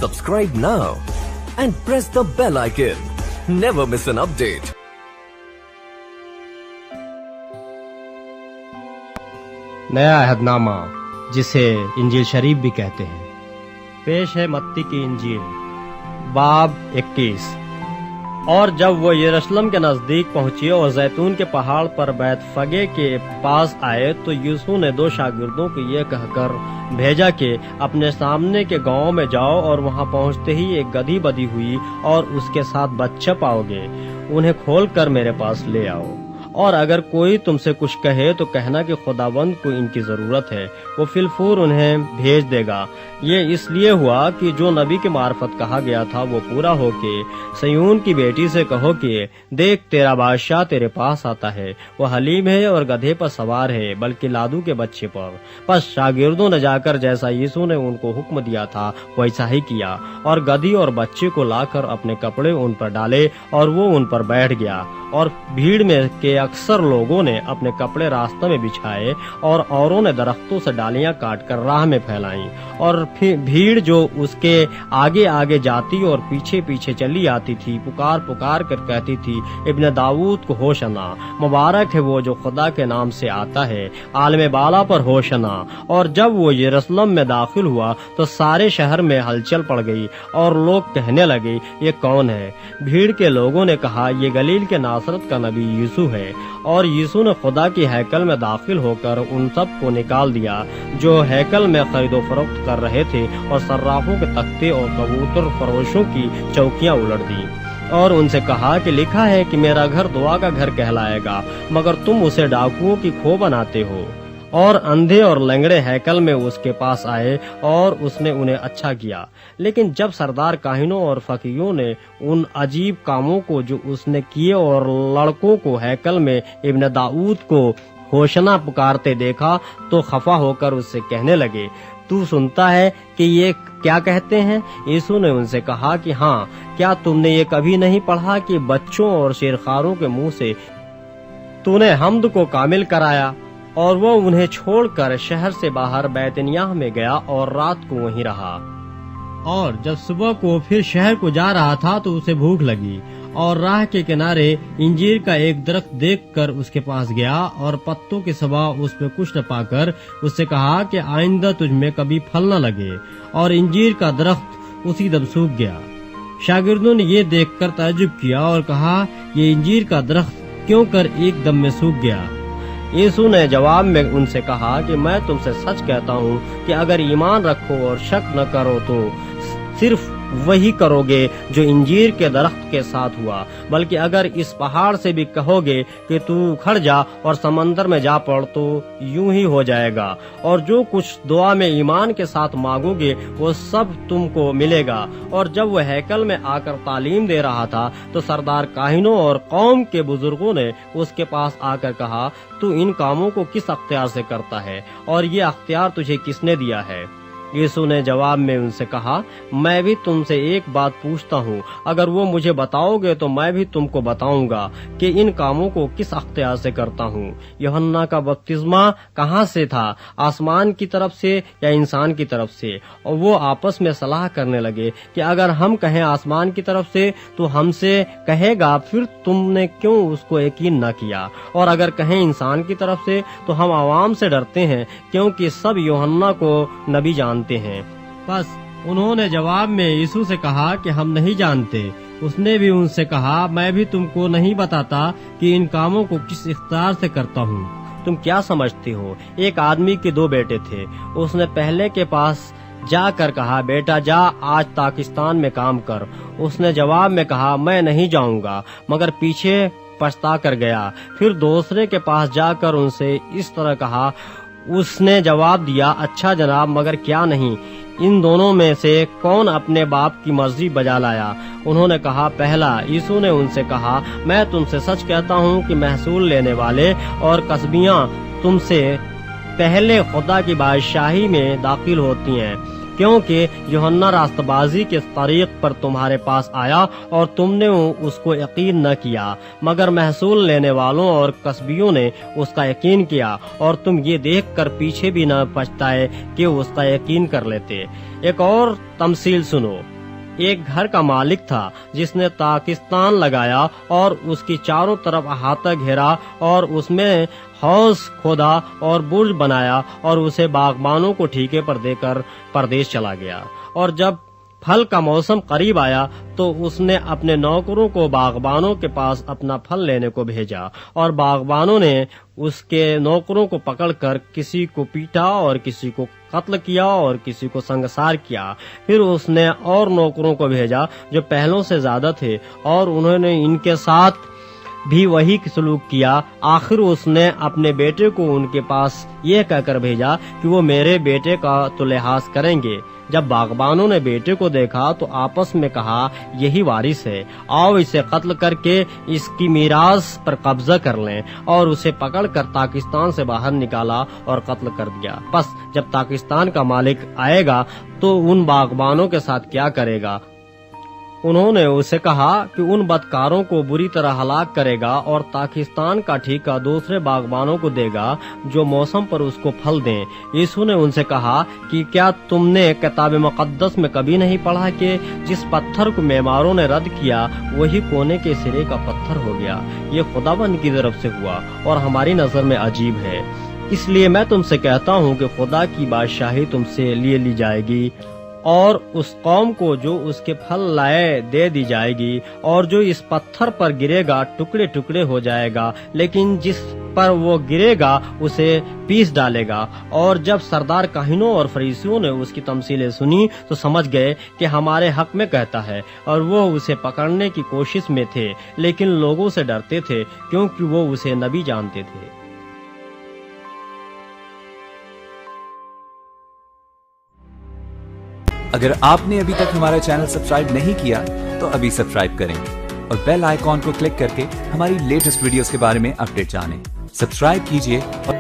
Subscribe now and press the bell icon. Never miss an update. नया अहदनामा, जिसे इंजील शरीफ भी कहते हैं, पेश है मत्ती की इंजील बाब 21। और जब वो यरूशलेम के नजदीक पहुंचे और जैतून के पहाड़ पर बैतफगे के पास आए तो यीशु ने 2 शागिर्दों को ये कहकर भेजा कि अपने सामने के गांव में जाओ और वहां पहुंचते ही एक गधी बधी हुई और उसके साथ बच्चा पाओगे, उन्हें खोलकर मेरे पास ले आओ। और अगर कोई तुमसे कुछ कहे तो कहना कि खुदावंद को इनकी जरूरत है, वो फिलफूर उन्हें भेज देगा। ये इसलिए हुआ कि जो नबी के मार्फत कहा गया था वो पूरा हो के सयून की बेटी से कहो कि देख तेरा बादशाह तेरे पास आता है, वो हलीम है और गधे पर सवार है, बल्कि लादू के बच्चे पर। बस शागिर्दों ने जाकर जैसा यीशु ने उनको हुक्म दिया था वैसा ही किया और गधी और बच्चे को लाकर अपने कपड़े उन पर डाले और वो उन पर बैठ गया। और भीड़ में के अक्सर लोगों ने अपने कपड़े रास्ते में बिछाए और औरों ने दरख्तों से डालियां काटकर राह में फैलाई। और फिर भीड़ जो उसके आगे आगे जाती और पीछे पीछे चली आती थी पुकार पुकार कर कहती थी, इब्न दाऊद को होशना, मुबारक है वो जो खुदा के नाम से आता है, आलम बाला पर होशना। और जब वो यरूशलेम में दाखिल हुआ तो सारे शहर में हलचल पड़ गई और लोग कहने लगे, ये कौन है? भीड़ के लोगों ने कहा, ये गलील के नासरत का नबी यीशु है। और यीशु ने खुदा की हैकल में दाखिल होकर उन सब को निकाल दिया जो हैकल में खरीदो फरोख्त कर रहे थे और सर्राफों के तख्ते और कबूतर फरोशों की चौकियां उलट दी और उनसे कहा कि लिखा है कि मेरा घर दुआ का घर कहलाएगा, मगर तुम उसे डाकुओं की खो बनाते हो। और अंधे और लंगड़े हैकल में उसके पास आए और उसने उन्हें अच्छा किया। लेकिन जब सरदार काहिनों और फकीरों ने उन अजीब कामों को जो उसने किए और लड़कों को हैकल में इब्न दाऊद को होशना पुकारते देखा तो खफा होकर उससे कहने लगे, तू सुनता है कि ये क्या कहते हैं? यीशु ने उनसे कहा कि हाँ, क्या तुमने ये कभी नहीं पढ़ा कि बच्चों और शेरखारों के मुंह से तूने हम्द को कामिल कराया? और वो उन्हें छोड़कर शहर से बाहर बैतनियाह में गया और रात को वहीं रहा। और जब सुबह को फिर शहर को जा रहा था तो उसे भूख लगी और राह के किनारे इंजीर का एक दरख्त देखकर उसके पास गया और पत्तों के सिवा उस पे कुछ न पाकर उससे कहा कि आइंदा तुझ में कभी फल न लगे। और इंजीर का दरख्त उसी दम सूख गया। शागिर्दों ने ये देखकर ताज्जुब किया और कहा, ये इंजीर का दरख्त क्यों कर एक दम में सूख गया? यीशु ने जवाब में उनसे कहा कि मैं तुमसे सच कहता हूँ कि अगर ईमान रखो और शक न करो तो सिर्फ वही करोगे जो इंजीर के दरख्त के साथ हुआ। बल्कि अगर इस पहाड़ से भी कहोगे कि तू उखड़ जा और समंदर में जा पड़ तो यूं ही हो जाएगा। और जो कुछ दुआ में ईमान के साथ मांगोगे वो सब तुमको मिलेगा। और जब वह हैकल में आकर तालीम दे रहा था तो सरदार काहिनों और कौम के बुजुर्गों ने उसके पास आकर कहा, तू इन कामों को किस अख्तियार से करता है और ये अख्तियार तुझे किसने दिया है? यीशु ने जवाब में उनसे कहा, मैं भी तुमसे एक बात पूछता हूँ, अगर वो मुझे बताओगे तो मैं भी तुमको बताऊंगा कि इन कामों को किस अख्तियार से करता हूँ। यूहन्ना का बपतिस्मा कहाँ से था, आसमान की तरफ से या इंसान की तरफ से? और वो आपस में सलाह करने लगे कि अगर हम कहें आसमान की तरफ से तो हमसे कहेगा, फिर तुमने क्यों उसको यकीन न किया? और अगर कहें इंसान की तरफ से तो हम आवाम से डरते हैं, क्योंकि सब यूहन्ना को नबी जानते हैं। बस उन्होंने जवाब में यीशु से कहा कि हम नहीं जानते। उसने भी उनसे कहा, मैं भी तुमको नहीं बताता कि इन कामों को किस इख्तियार से करता हूँ। तुम क्या समझते हो? एक आदमी के 2 बेटे थे। उसने पहले के पास जाकर कहा, बेटा जा आज पाकिस्तान में काम कर। उसने जवाब में कहा, मैं नहीं जाऊंगा, मगर पीछे पछता कर गया। फिर दूसरे के पास जाकर उनसे इस तरह कहा। उसने जवाब दिया, अच्छा जनाब, मगर क्या नहीं? इन दोनों में से कौन अपने बाप की मर्जी बजा लाया? उन्होंने कहा, पहला। यीशु ने उनसे कहा, मैं तुमसे सच कहता हूँ कि महसूल लेने वाले और कसबियाँ तुमसे पहले खुदा की बादशाही में दाखिल होती हैं। کیونکہ یوحنا راستبازی کے طریق پر تمہارے پاس آیا اور تم نے اس کو یقین نہ کیا، مگر محصول لینے والوں اور کسبیوں نے اس کا یقین کیا، اور تم یہ دیکھ کر پیچھے بھی نہ پچھتائے کہ اس کا یقین کر لیتے۔ ایک اور تمثیل سنو۔ ایک گھر کا مالک تھا جس نے تاکستان لگایا اور اس کی چاروں طرف احاطہ گھیرا اور اس میں حوض کھودا اور برج بنایا اور اسے باغبانوں کو ٹھیکے پر دے کر پردیس چلا گیا۔ اور جب پھل کا موسم قریب آیا تو اس نے اپنے نوکروں کو باغبانوں کے پاس اپنا پھل لینے کو بھیجا، اور باغبانوں نے اس کے نوکروں کو پکڑ کر کسی کو پیٹا اور کسی کو قتل کیا اور کسی کو سنگسار کیا۔ پھر اس نے اور نوکروں کو بھیجا جو پہلوں سے زیادہ تھے، اور انہوں نے ان کے ساتھ بھی وہی سلوک کیا۔ آخر اس نے اپنے بیٹے کو ان کے پاس یہ کہہ کر بھیجا کہ وہ میرے بیٹے کا تو لحاظ کریں گے۔ جب باغبانوں نے بیٹے کو دیکھا تو آپس میں کہا، یہی وارث ہے، آؤ اسے قتل کر کے اس کی میراث پر قبضہ کر لیں، اور اسے پکڑ کر تاکستان سے باہر نکالا اور قتل کر دیا۔ بس جب تاکستان کا مالک آئے گا تو ان باغبانوں کے ساتھ کیا کرے گا؟ انہوں نے اسے کہا کہ ان بدکاروں کو بری طرح ہلاک کرے گا اور تاکستان کا ٹھیکہ دوسرے باغبانوں کو دے گا جو موسم پر اس کو پھل دیں۔ یسوع نے ان سے کہا کہ کیا تم نے کتاب مقدس میں کبھی نہیں پڑھا کہ جس پتھر کو معماروں نے رد کیا وہی کونے کے سرے کا پتھر ہو گیا؟ یہ خداوند کی طرف سے ہوا اور ہماری نظر میں عجیب ہے۔ اس لیے میں تم سے کہتا ہوں کہ خدا کی بادشاہی تم سے لی جائے گی، اور اس قوم کو جو اس کے پھل لائے دے دی جائے گی، اور جو اس پتھر پر گرے گا ٹکڑے ٹکڑے ہو جائے گا، لیکن جس پر وہ گرے گا اسے پیس ڈالے گا۔ اور جب سردار کاہنوں اور فریسیوں نے اس کی تمثیلیں سنی تو سمجھ گئے کہ ہمارے حق میں کہتا ہے، اور وہ اسے پکڑنے کی کوشش میں تھے، لیکن لوگوں سے ڈرتے تھے کیونکہ وہ اسے نبی جانتے تھے۔ اگر آپ نے ابھی تک ہمارا چینل سبسکرائب نہیں کیا تو ابھی سبسکرائب کریں اور بیل آئیکن کو کلک کر کے ہماری لیٹسٹ ویڈیوز کے بارے میں اپڈیٹ جانیں۔ سبسکرائب کیجئے اور